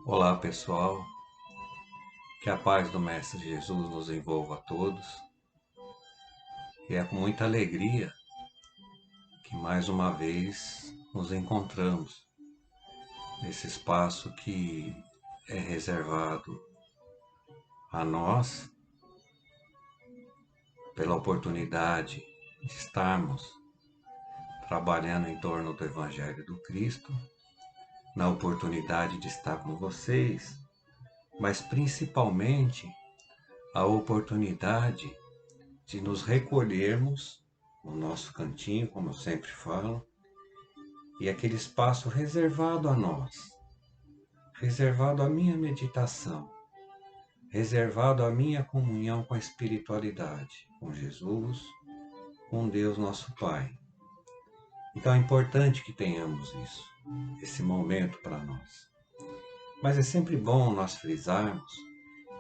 Olá pessoal, que a paz do Mestre Jesus nos envolva a todos e é com muita alegria que mais uma vez nos encontramos nesse espaço que é reservado a nós pela oportunidade de estarmos trabalhando em torno do Evangelho do Cristo, na oportunidade de estar com vocês, mas principalmente a oportunidade de nos recolhermos no nosso cantinho, como eu sempre falo, e aquele espaço reservado a nós, reservado à minha meditação, reservado à minha comunhão com a espiritualidade, com Jesus, com Deus nosso Pai. Então é importante que tenhamos isso, esse momento para nós. Mas é sempre bom nós frisarmos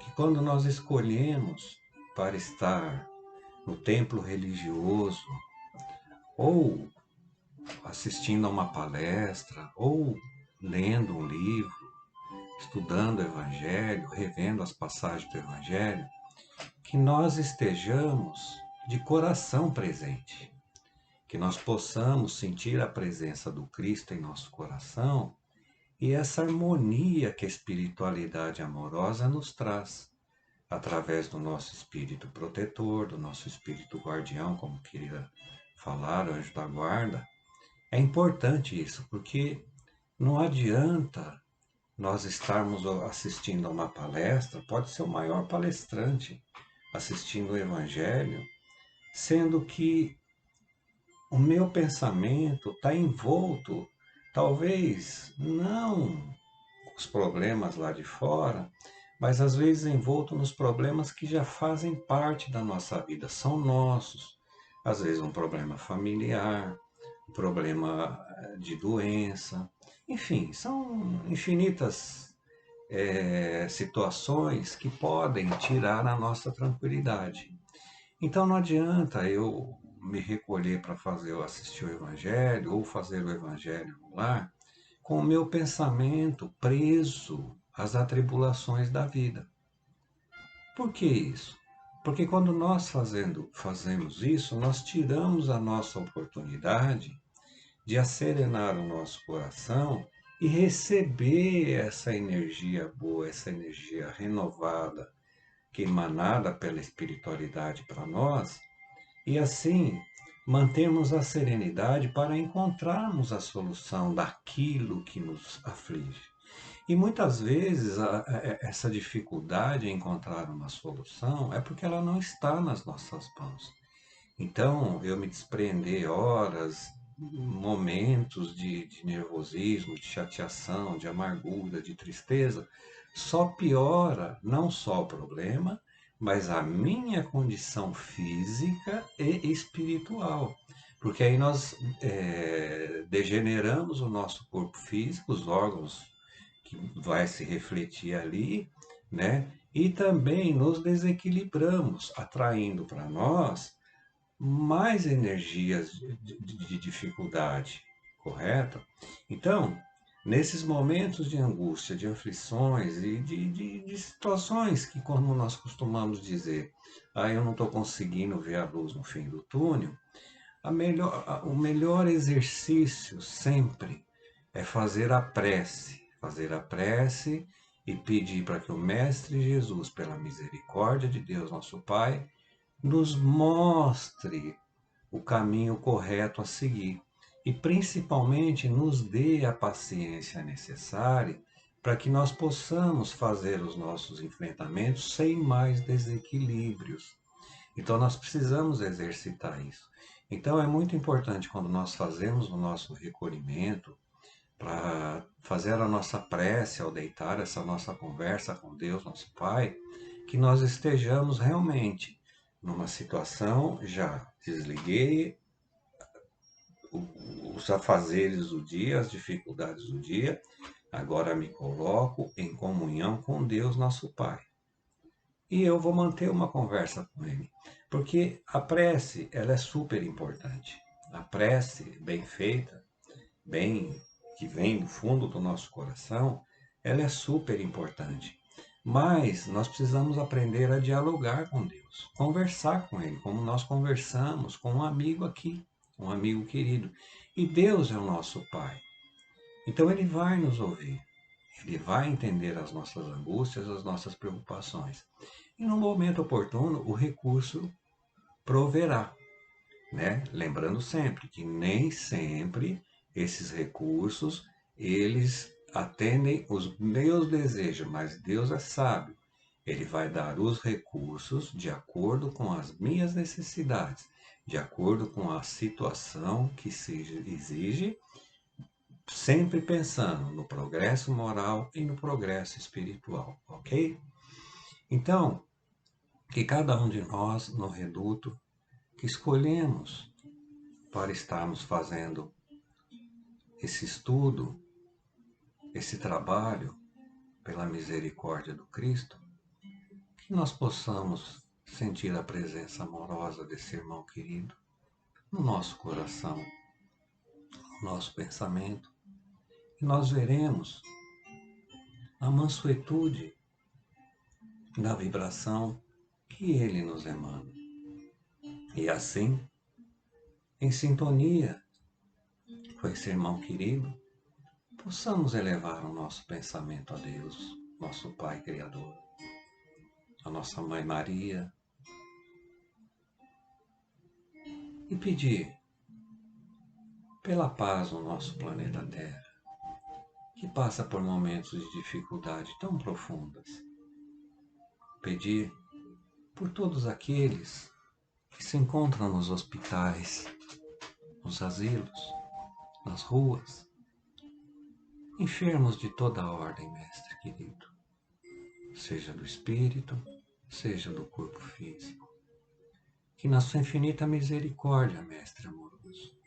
que quando nós escolhemos para estar no templo religioso, ou assistindo a uma palestra, ou lendo um livro, estudando o Evangelho, revendo as passagens do Evangelho, que nós estejamos de coração presente, que nós possamos sentir a presença do Cristo em nosso coração e essa harmonia que a espiritualidade amorosa nos traz, através do nosso espírito protetor, do nosso espírito guardião, como queria falar, anjo da guarda. É importante isso, porque não adianta nós estarmos assistindo a uma palestra, pode ser o maior palestrante assistindo o Evangelho, sendo que o meu pensamento está envolto, talvez não os problemas lá de fora, mas às vezes envolto nos problemas que já fazem parte da nossa vida, são nossos. Às vezes um problema familiar, um problema de doença, enfim, são infinitas situações que podem tirar a nossa tranquilidade. Então não adianta eu me recolher para assistir o Evangelho ou fazer o Evangelho no lar com o meu pensamento preso às atribulações da vida. Por que isso? Porque quando nós fazemos isso, nós tiramos a nossa oportunidade de acerenar o nosso coração e receber essa energia boa, essa energia renovada, que é emanada pela espiritualidade para nós, e assim mantermos a serenidade para encontrarmos a solução daquilo que nos aflige. E muitas vezes essa dificuldade em encontrar uma solução é porque ela não está nas nossas mãos. Então, eu me desprender horas, momentos de nervosismo, de chateação, de amargura, de tristeza, só piora não só o problema, mas a minha condição física e espiritual. Porque aí nós degeneramos o nosso corpo físico, os órgãos que vai se refletir ali, né? E também nos desequilibramos, atraindo para nós mais energias de dificuldade, correto? Então, nesses momentos de angústia, de aflições e de situações que, como nós costumamos dizer, eu não estou conseguindo ver a luz no fim do túnel, o melhor exercício sempre é fazer a prece e pedir para que o Mestre Jesus, pela misericórdia de Deus, nosso Pai, nos mostre o caminho correto a seguir e principalmente nos dê a paciência necessária para que nós possamos fazer os nossos enfrentamentos sem mais desequilíbrios. Então nós precisamos exercitar isso. Então é muito importante quando nós fazemos o nosso recolhimento, para fazer a nossa prece ao deitar, essa nossa conversa com Deus, nosso Pai, que nós estejamos realmente numa situação, já desliguei os afazeres do dia, as dificuldades do dia, agora me coloco em comunhão com Deus, nosso Pai. E eu vou manter uma conversa com Ele, porque a prece, ela é super importante. A prece bem feita, bem que vem do fundo do nosso coração, ela é super importante. Mas nós precisamos aprender a dialogar com Deus, conversar com Ele, como nós conversamos com um amigo aqui, um amigo querido. E Deus é o nosso Pai. Então Ele vai nos ouvir, Ele vai entender as nossas angústias, as nossas preocupações. E no momento oportuno, o recurso proverá, né? Lembrando sempre que nem sempre esses recursos eles atendem os meus desejos, mas Deus é sábio. Ele vai dar os recursos de acordo com as minhas necessidades, de acordo com a situação que se exige, sempre pensando no progresso moral e no progresso espiritual, ok? Então, que cada um de nós no reduto que escolhemos para estarmos fazendo esse estudo, esse trabalho pela misericórdia do Cristo, que nós possamos sentir a presença amorosa desse irmão querido no nosso coração, no nosso pensamento, e nós veremos a mansuetude da vibração que ele nos emana. E assim, em sintonia com esse irmão querido, possamos elevar o nosso pensamento a Deus, nosso Pai Criador, a nossa Mãe Maria, e pedir pela paz no nosso planeta Terra, que passa por momentos de dificuldade tão profundas. Pedir por todos aqueles que se encontram nos hospitais, nos asilos, nas ruas, enfermos de toda a ordem, Mestre querido, seja do espírito, seja do corpo físico. Que na sua infinita misericórdia, Mestre amoroso,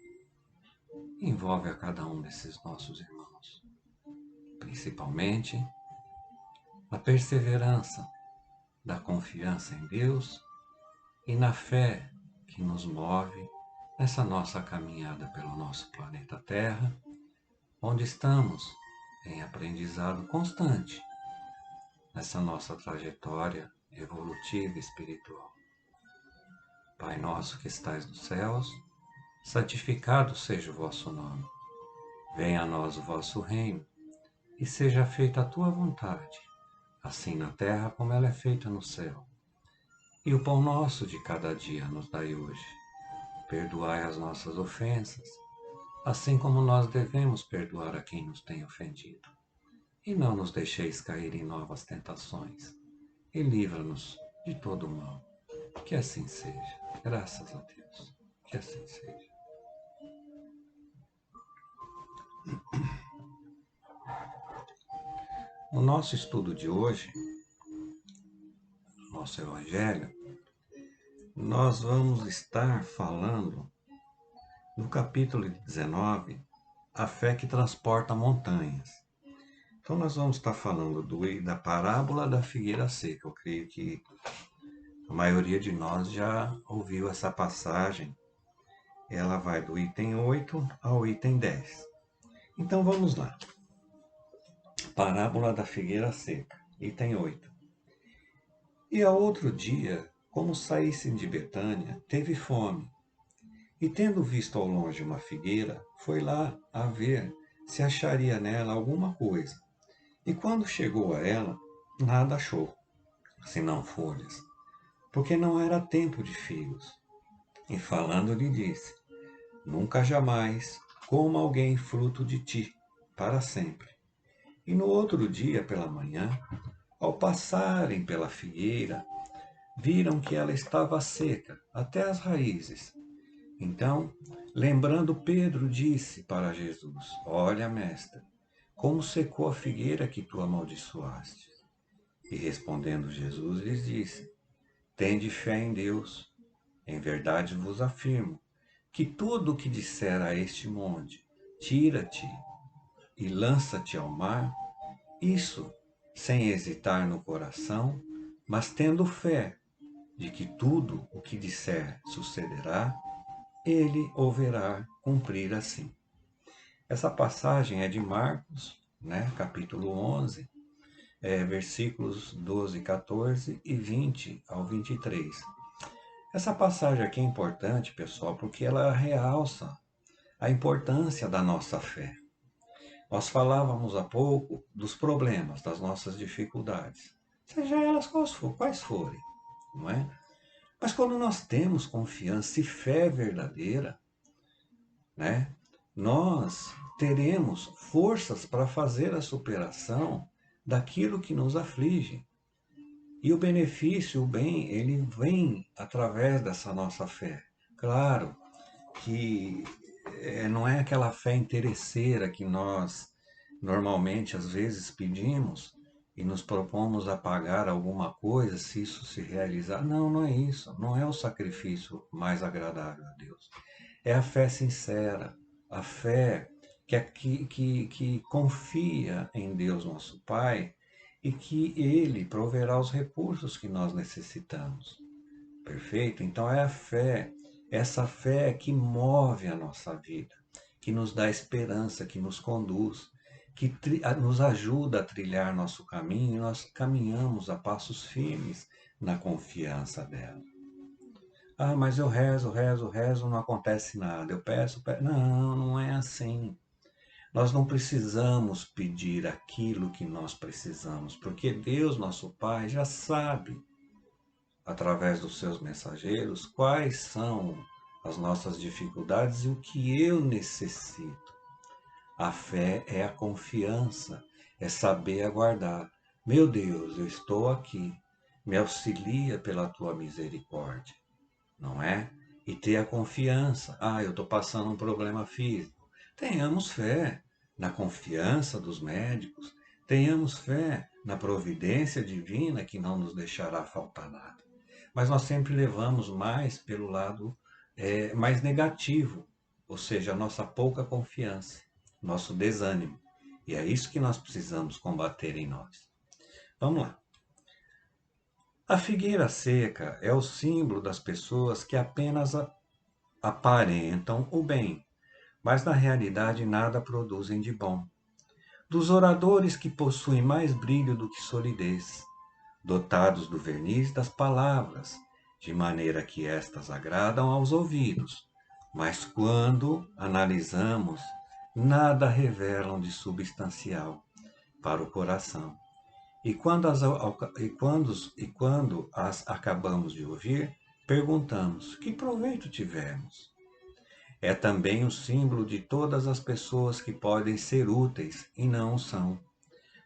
envolve a cada um desses nossos irmãos, principalmente na perseverança da confiança em Deus e na fé que nos move nessa nossa caminhada pelo nosso planeta Terra, onde estamos em aprendizado constante nessa nossa trajetória evolutiva e espiritual. Pai nosso que estais nos céus, santificado seja o vosso nome. Venha a nós o vosso reino, e seja feita a tua vontade, assim na terra como ela é feita no céu. E o pão nosso de cada dia nos dai hoje. Perdoai as nossas ofensas, assim como nós devemos perdoar a quem nos tem ofendido. E não nos deixeis cair em novas tentações, e livra-nos de todo o mal. Que assim seja. Graças a Deus. Que assim seja. No nosso estudo de hoje, no nosso Evangelho, nós vamos estar falando no capítulo 19, a fé que transporta montanhas. Então nós vamos estar falando da parábola da figueira seca. Eu creio que a maioria de nós já ouviu essa passagem. Ela vai do item 8 ao item 10. Então vamos lá. Parábola da figueira seca, item 8. E ao outro dia, como saíssem de Betânia, teve fome. E tendo visto ao longe uma figueira, foi lá a ver se acharia nela alguma coisa. E quando chegou a ela, nada achou, senão folhas, porque não era tempo de figos. E falando lhe disse: Nunca jamais coma alguém fruto de ti, para sempre. E no outro dia pela manhã, ao passarem pela figueira, viram que ela estava seca até as raízes. Então, lembrando Pedro, disse para Jesus: Olha, mestre, como secou a figueira que tu amaldiçoaste. E respondendo Jesus lhes disse: Tende fé em Deus. Em verdade vos afirmo que tudo o que disser a este monte, tira-te e lança-te ao mar, isso sem hesitar no coração, mas tendo fé de que tudo o que disser sucederá, ele o verá cumprir assim. Essa passagem é de Marcos, né? Capítulo 11, versículos 12, 14 e 20 ao 23. Essa passagem aqui é importante, pessoal, porque ela realça a importância da nossa fé. Nós falávamos há pouco dos problemas, das nossas dificuldades, seja elas quais forem, não é? Mas quando nós temos confiança e fé verdadeira, né, nós teremos forças para fazer a superação daquilo que nos aflige. E o benefício, o bem, ele vem através dessa nossa fé. Claro que não é aquela fé interesseira que nós normalmente às vezes pedimos e nos propomos a pagar alguma coisa se isso se realizar. Não, não é isso. Não é o sacrifício mais agradável a Deus. É a fé sincera, a fé que confia em Deus nosso Pai e que Ele proverá os recursos que nós necessitamos. Perfeito? Então é a fé, essa fé que move a nossa vida, que nos dá esperança, que nos conduz, que nos ajuda a trilhar nosso caminho, e nós caminhamos a passos firmes na confiança dela. Ah, mas eu rezo, rezo, rezo, não acontece nada. Eu peço, peço. Não, não é assim. Nós não precisamos pedir aquilo que nós precisamos, porque Deus, nosso Pai, já sabe, através dos seus mensageiros, quais são as nossas dificuldades e o que eu necessito. A fé é a confiança, é saber aguardar. Meu Deus, eu estou aqui, me auxilia pela tua misericórdia, não é? E ter a confiança. Ah, eu estou passando um problema físico. Tenhamos fé na confiança dos médicos, tenhamos fé na providência divina que não nos deixará faltar nada. Mas nós sempre levamos mais pelo lado mais negativo, ou seja, a nossa pouca confiança, nosso desânimo. E é isso que nós precisamos combater em nós. Vamos lá. A figueira seca é o símbolo das pessoas que apenas aparentam o bem, mas na realidade nada produzem de bom. Dos oradores que possuem mais brilho do que solidez, dotados do verniz das palavras, de maneira que estas agradam aos ouvidos, mas quando analisamos, nada revelam de substancial para o coração. E quando as acabamos de ouvir, perguntamos: que proveito tivemos? É também o símbolo de todas as pessoas que podem ser úteis e não o são,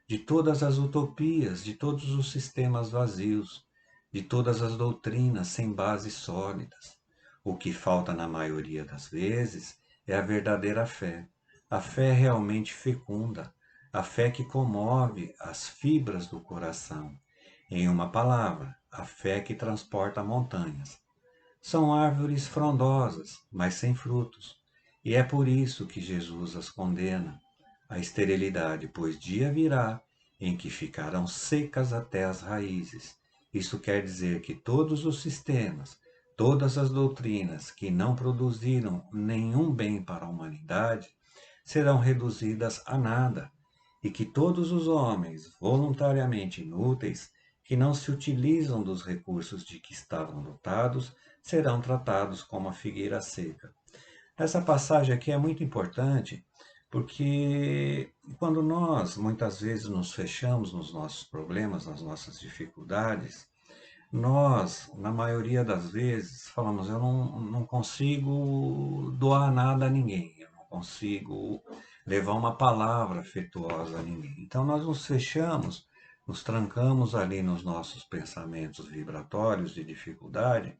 de todas as utopias, de todos os sistemas vazios, de todas as doutrinas sem bases sólidas. O que falta na maioria das vezes é a verdadeira fé, a fé realmente fecunda, a fé que comove as fibras do coração. Em uma palavra, a fé que transporta montanhas. São árvores frondosas, mas sem frutos, e é por isso que Jesus as condena à esterilidade, pois dia virá em que ficarão secas até as raízes. Isso quer dizer que todos os sistemas, todas as doutrinas que não produziram nenhum bem para a humanidade, serão reduzidas a nada, e que todos os homens voluntariamente inúteis, que não se utilizam dos recursos de que estavam dotados, serão tratados como a figueira seca. Essa passagem aqui é muito importante porque quando nós muitas vezes nos fechamos nos nossos problemas, nas nossas dificuldades, nós, na maioria das vezes, falamos: eu não consigo doar nada a ninguém, eu não consigo levar uma palavra afetuosa a ninguém. Então nós nos fechamos, nos trancamos ali nos nossos pensamentos vibratórios de dificuldade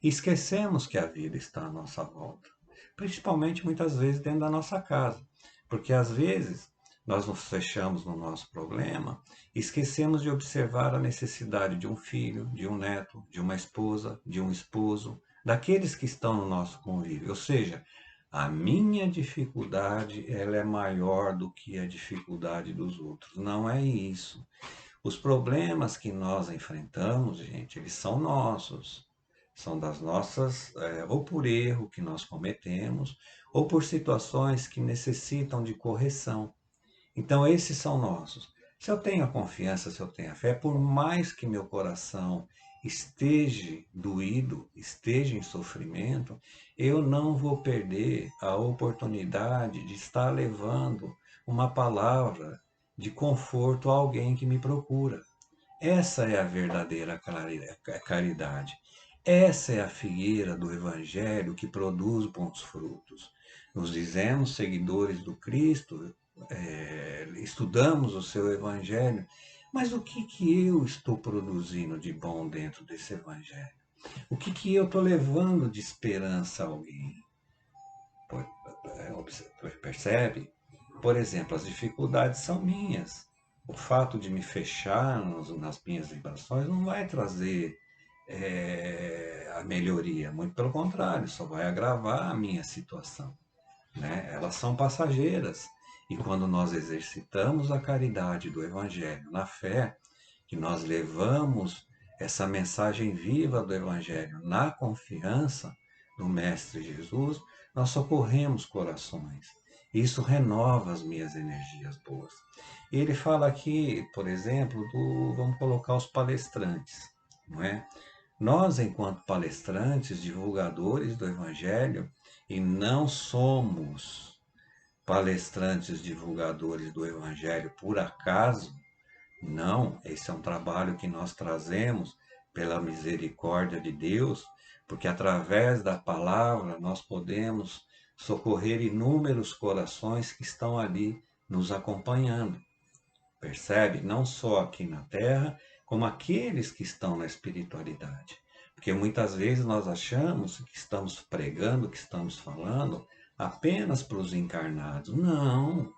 e esquecemos que a vida está à nossa volta, principalmente muitas vezes dentro da nossa casa, porque às vezes nós nos fechamos no nosso problema e esquecemos de observar a necessidade de um filho, de um neto, de uma esposa, de um esposo, daqueles que estão no nosso convívio. Ou seja, a minha dificuldade ela é maior do que a dificuldade dos outros. Não é isso. Os problemas que nós enfrentamos, gente, eles são nossos. São das nossas, ou por erro que nós cometemos, ou por situações que necessitam de correção. Então, esses são nossos. Se eu tenho a confiança, se eu tenho a fé, por mais que meu coração esteja doído, esteja em sofrimento, eu não vou perder a oportunidade de estar levando uma palavra de conforto a alguém que me procura. Essa é a verdadeira caridade. Essa é a figueira do Evangelho que produz bons frutos. Nos dizemos seguidores do Cristo, estudamos o seu Evangelho, mas o que que eu estou produzindo de bom dentro desse Evangelho? O que que eu estou levando de esperança a alguém? Percebe? Por exemplo, as dificuldades são minhas. O fato de me fechar nas minhas vibrações não vai trazer a melhoria, muito pelo contrário, só vai agravar a minha situação, né? Elas são passageiras. E quando nós exercitamos a caridade do Evangelho na fé, que nós levamos essa mensagem viva do Evangelho na confiança no Mestre Jesus, nós socorremos corações. Isso renova as minhas energias boas. E ele fala aqui, por exemplo, vamos colocar os palestrantes, não é? Nós, enquanto palestrantes, divulgadores do Evangelho, e não somos palestrantes, divulgadores do Evangelho por acaso, não, esse é um trabalho que nós trazemos pela misericórdia de Deus, porque através da palavra nós podemos socorrer inúmeros corações que estão ali nos acompanhando. Percebe? Não só aqui na Terra, como aqueles que estão na espiritualidade. Porque muitas vezes nós achamos que estamos pregando, que estamos falando apenas para os encarnados. Não!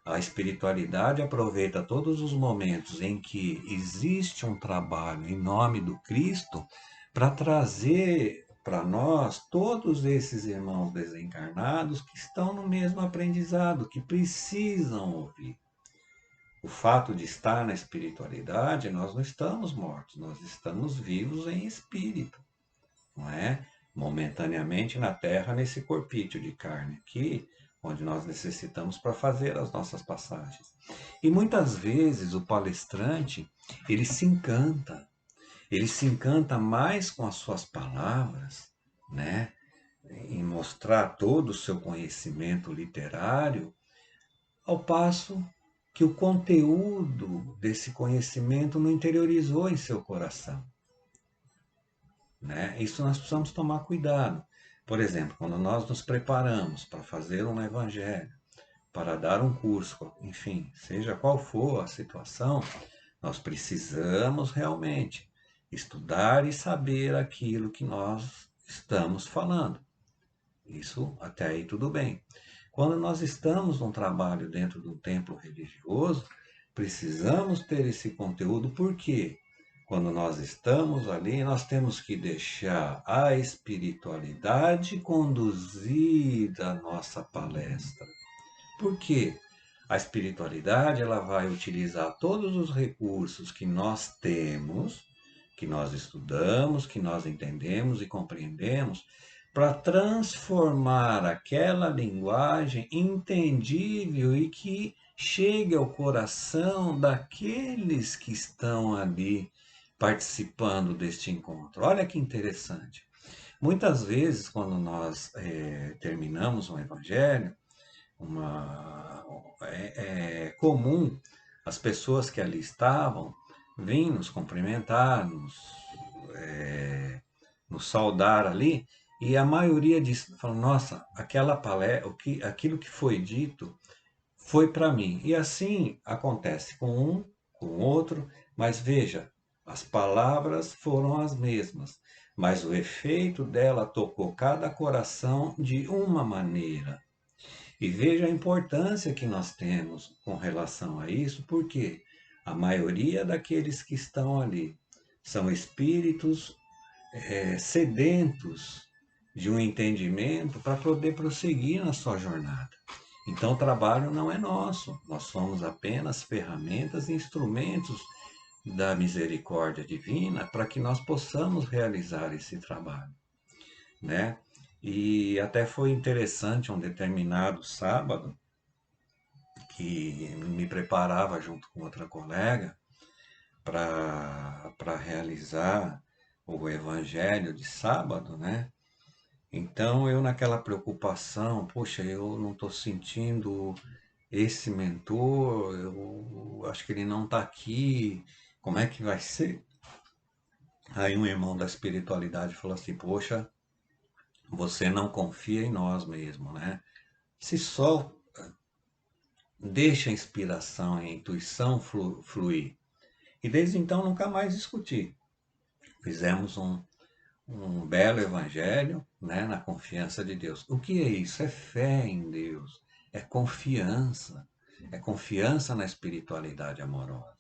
A espiritualidade aproveita todos os momentos em que existe um trabalho em nome do Cristo para trazer para nós todos esses irmãos desencarnados que estão no mesmo aprendizado, que precisam ouvir. O fato de estar na espiritualidade, nós não estamos mortos, nós estamos vivos em espírito, não é? Momentaneamente na Terra, nesse corpício de carne aqui, onde nós necessitamos para fazer as nossas passagens. E muitas vezes o palestrante, ele se encanta mais com as suas palavras, né? Em mostrar todo o seu conhecimento literário, ao passo que o conteúdo desse conhecimento não interiorizou em seu coração, né? Isso nós precisamos tomar cuidado. Por exemplo, quando nós nos preparamos para fazer um evangelho, para dar um curso, enfim, seja qual for a situação, nós precisamos realmente estudar e saber aquilo que nós estamos falando. Isso até aí tudo bem. Quando nós estamos num trabalho dentro de um templo religioso, precisamos ter esse conteúdo, porque quando nós estamos ali, nós temos que deixar a espiritualidade conduzir a nossa palestra. Por quê? A espiritualidade ela vai utilizar todos os recursos que nós temos, que nós estudamos, que nós entendemos e compreendemos, para transformar aquela linguagem entendível e que chegue ao coração daqueles que estão ali participando deste encontro. Olha que interessante. Muitas vezes, quando nós terminamos um evangelho, é comum as pessoas que ali estavam vir nos cumprimentar, nos saudar ali, e a maioria diz, fala, nossa, aquilo que foi dito foi para mim. E assim acontece com um, com outro, mas veja, as palavras foram as mesmas, mas o efeito dela tocou cada coração de uma maneira. E veja a importância que nós temos com relação a isso, porque a maioria daqueles que estão ali são espíritos sedentos de um entendimento para poder prosseguir na sua jornada. Então o trabalho não é nosso, nós somos apenas ferramentas e instrumentos da misericórdia divina para que nós possamos realizar esse trabalho, né? E até foi interessante um determinado sábado que me preparava junto com outra colega para realizar o evangelho de sábado, né? Então eu naquela preocupação, poxa, eu não estou sentindo esse mentor, eu acho que ele não está aqui, como é que vai ser? Aí um irmão da espiritualidade falou assim, poxa, você não confia em nós mesmo, né? Se solta, deixa a inspiração e a intuição fluir. E desde então nunca mais discuti. Fizemos um belo evangelho, né, na confiança de Deus. O que é isso? É fé em Deus, é confiança na espiritualidade amorosa,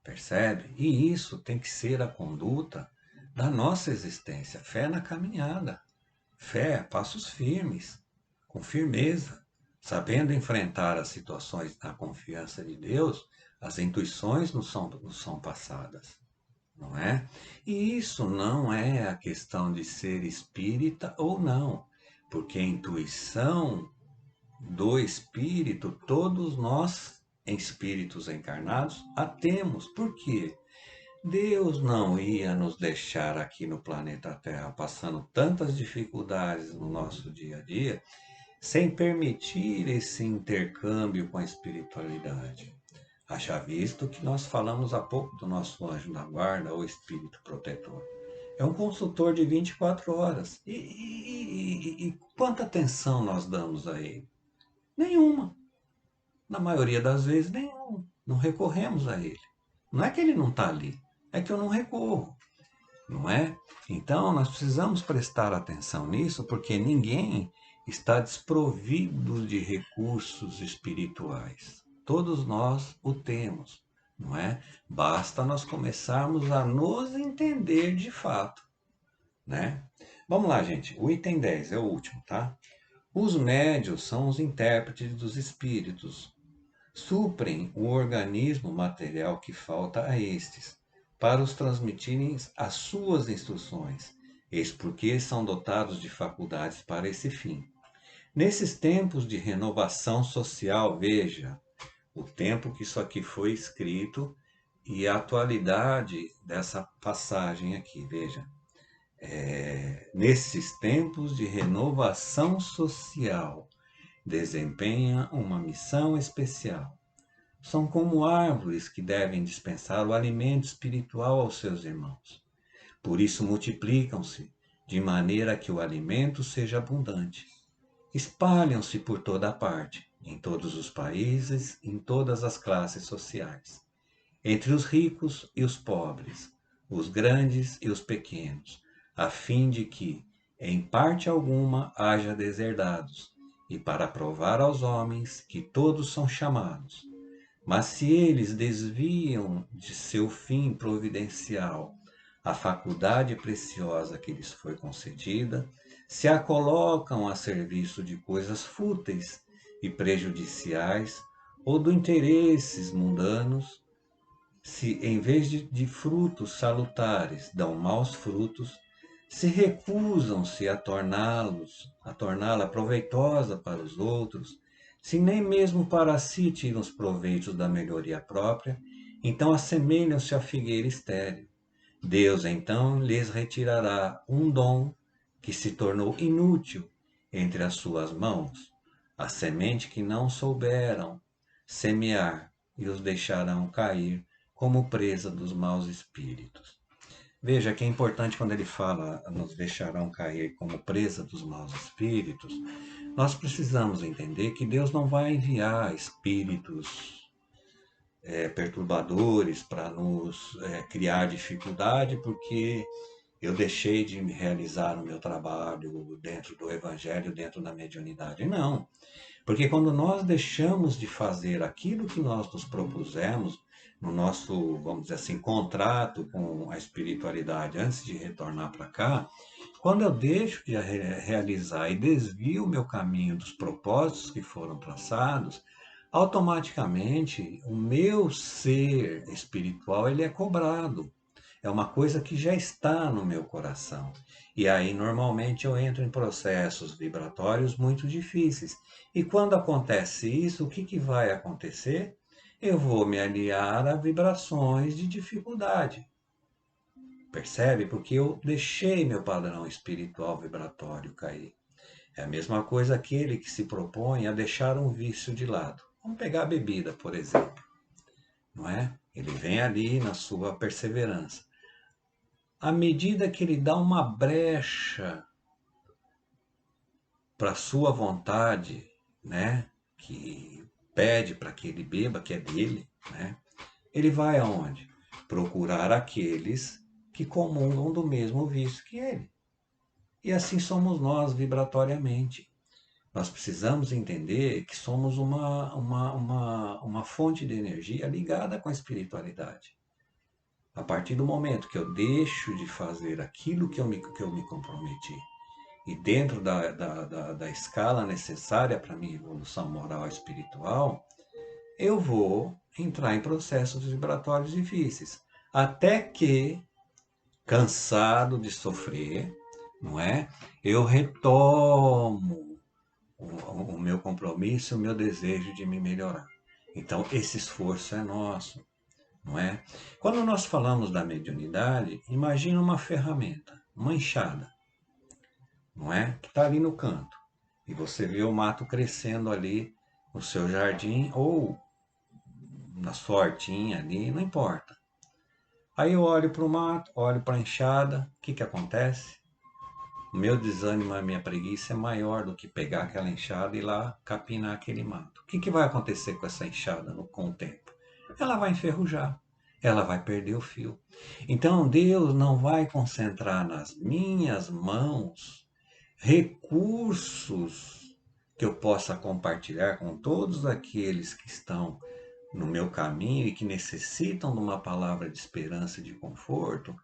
percebe? E isso tem que ser a conduta da nossa existência, fé na caminhada, fé, passos firmes, com firmeza, sabendo enfrentar as situações na confiança de Deus, as intuições nos são passadas, não é? E isso não é a questão de ser espírita ou não, porque a intuição do espírito, todos nós, espíritos encarnados, a temos. Por quê? Deus não ia nos deixar aqui no planeta Terra passando tantas dificuldades no nosso dia a dia, sem permitir esse intercâmbio com a espiritualidade. Haja visto que nós falamos há pouco do nosso anjo da guarda, ou espírito protetor. É um consultor de 24 horas. E quanta atenção nós damos a ele? Nenhuma. Na maioria das vezes, nenhuma. Não recorremos a ele. Não é que ele não está ali, é que eu não recorro, não é? Então, nós precisamos prestar atenção nisso, porque ninguém está desprovido de recursos espirituais. Todos nós o temos, não é? Basta nós começarmos a nos entender de fato, né? Vamos lá, gente. O item 10 é o último, tá? Os médios são os intérpretes dos espíritos, suprem o organismo material que falta a estes, para os transmitirem as suas instruções, eis porque são dotados de faculdades para esse fim. Nesses tempos de renovação social, veja o tempo que isso aqui foi escrito e a atualidade dessa passagem aqui, veja. Nesses tempos de renovação social, desempenha uma missão especial. São como árvores que devem dispensar o alimento espiritual aos seus irmãos. Por isso multiplicam-se, de maneira que o alimento seja abundante. Espalham-se por toda a parte, em todos os países, em todas as classes sociais, entre os ricos e os pobres, os grandes e os pequenos, a fim de que, em parte alguma, haja deserdados, e para provar aos homens que todos são chamados. Mas se eles desviam de seu fim providencial a faculdade preciosa que lhes foi concedida, se a colocam a serviço de coisas fúteis e prejudiciais ou de interesses mundanos, se em vez de frutos salutares dão maus frutos, se recusam-se a torná-la proveitosa para os outros, se nem mesmo para si tiram os proveitos da melhoria própria, então assemelham-se à figueira estéril. Deus então lhes retirará um dom que se tornou inútil entre as suas mãos, a semente que não souberam semear, e os deixarão cair como presa dos maus espíritos. Veja que é importante quando ele fala nos deixarão cair como presa dos maus espíritos, nós precisamos entender que Deus não vai enviar espíritos perturbadores para nos criar dificuldade, porque eu deixei de realizar o meu trabalho dentro do Evangelho, dentro da mediunidade. Não, porque quando nós deixamos de fazer aquilo que nós nos propusemos no nosso, vamos dizer assim, contrato com a espiritualidade antes de retornar para cá, quando eu deixo de realizar e desvio o meu caminho dos propósitos que foram traçados, automaticamente o meu ser espiritual ele é cobrado. é uma coisa que já está no meu coração. E aí, normalmente, eu entro em processos vibratórios muito difíceis. E quando acontece isso, o que que vai acontecer? Eu vou me aliar a vibrações de dificuldade. Percebe? Porque eu deixei meu padrão espiritual vibratório cair. É a mesma coisa aquele que se propõe a deixar um vício de lado. Vamos pegar a bebida, por exemplo, não é? Ele vem ali na sua perseverança. À medida que ele dá uma brecha para a sua vontade, né? Que pede para que ele beba, que é dele, né? Ele vai aonde? Procurar aqueles que comungam do mesmo vício que ele. E assim somos nós vibratoriamente. Nós precisamos entender que somos uma fonte de energia ligada com a espiritualidade. A partir do momento que eu deixo de fazer aquilo que eu me comprometi, e dentro da escala necessária para a minha evolução moral e espiritual, eu vou entrar em processos vibratórios difíceis. Até que, cansado de sofrer, não é? Eu retomo o meu compromisso, o meu desejo de me melhorar. Então, esse esforço é nosso, não é? Quando nós falamos da mediunidade, imagina uma ferramenta, uma enxada, não é? Que está ali no canto. E você vê o mato crescendo ali no seu jardim ou na sua hortinha ali, não importa. Aí eu olho para o mato, olho para a enxada, o que que acontece? O meu desânimo, a minha preguiça é maior do que pegar aquela enxada e ir lá capinar aquele mato. O que que vai acontecer com essa enxada com o tempo? Ela vai enferrujar, ela vai perder o fio. Então Deus não vai concentrar nas minhas mãos recursos que eu possa compartilhar com todos aqueles que estão no meu caminho e que necessitam de uma palavra de esperança e de conforto.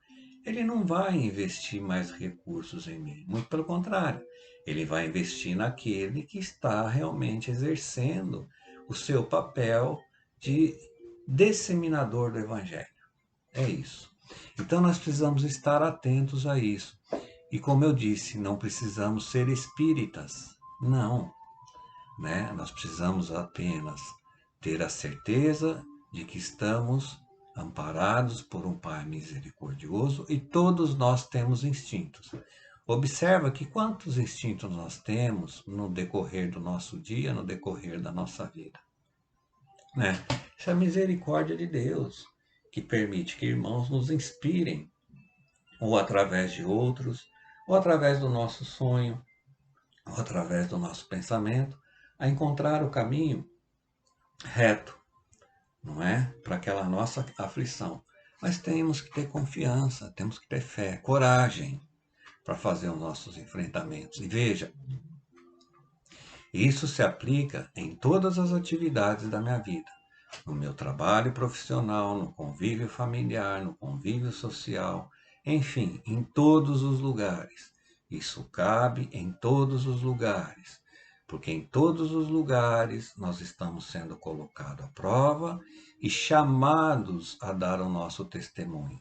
Ele não vai investir mais recursos em mim, muito pelo contrário, ele vai investir naquele que está realmente exercendo o seu papel de disseminador do Evangelho. É isso. Então nós precisamos estar atentos a isso. E como eu disse, não precisamos ser espíritas. Não, né? Nós precisamos apenas ter a certeza de que estamos amparados por um Pai misericordioso e todos nós temos instintos. Observa que quantos instintos nós temos no decorrer do nosso dia, no decorrer da nossa vida, né? Isso é a misericórdia de Deus, que permite que irmãos nos inspirem, ou através de outros, ou através do nosso sonho, ou através do nosso pensamento, a encontrar o caminho reto, não é? Para aquela nossa aflição. Mas temos que ter confiança, temos que ter fé, coragem para fazer os nossos enfrentamentos. E veja, isso se aplica em todas as atividades da minha vida. No meu trabalho profissional, no convívio familiar, no convívio social, enfim, em todos os lugares. Isso cabe em todos os lugares, porque em todos os lugares nós estamos sendo colocados à prova e chamados a dar o nosso testemunho,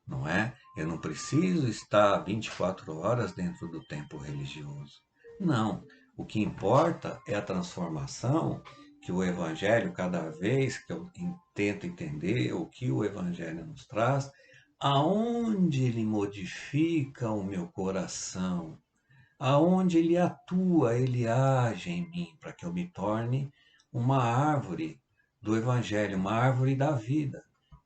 não é? Eu não preciso estar 24 horas dentro do tempo religioso. Não. O que importa é a transformação que o Evangelho, cada vez que eu tento entender o que o Evangelho nos traz, aonde ele modifica o meu coração, aonde ele atua, ele age em mim, para que eu me torne uma árvore do Evangelho, uma árvore da vida,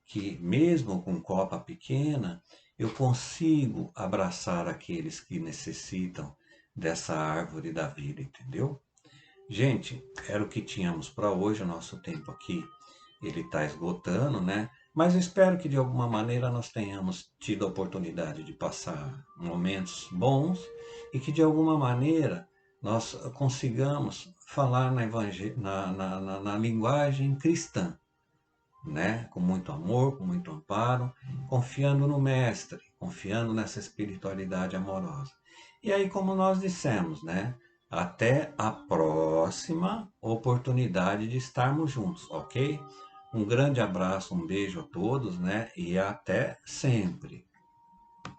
que mesmo com copa pequena, eu consigo abraçar aqueles que necessitam dessa árvore da vida, entendeu? Gente, era o que tínhamos para hoje, o nosso tempo aqui, ele está esgotando, né? Mas eu espero que de alguma maneira nós tenhamos tido a oportunidade de passar momentos bons e que de alguma maneira nós consigamos falar na linguagem cristã, né? Com muito amor, com muito amparo, confiando no Mestre, confiando nessa espiritualidade amorosa. E aí, como nós dissemos, né? Até a próxima oportunidade de estarmos juntos, ok? Um grande abraço, um beijo a todos, né? E até sempre.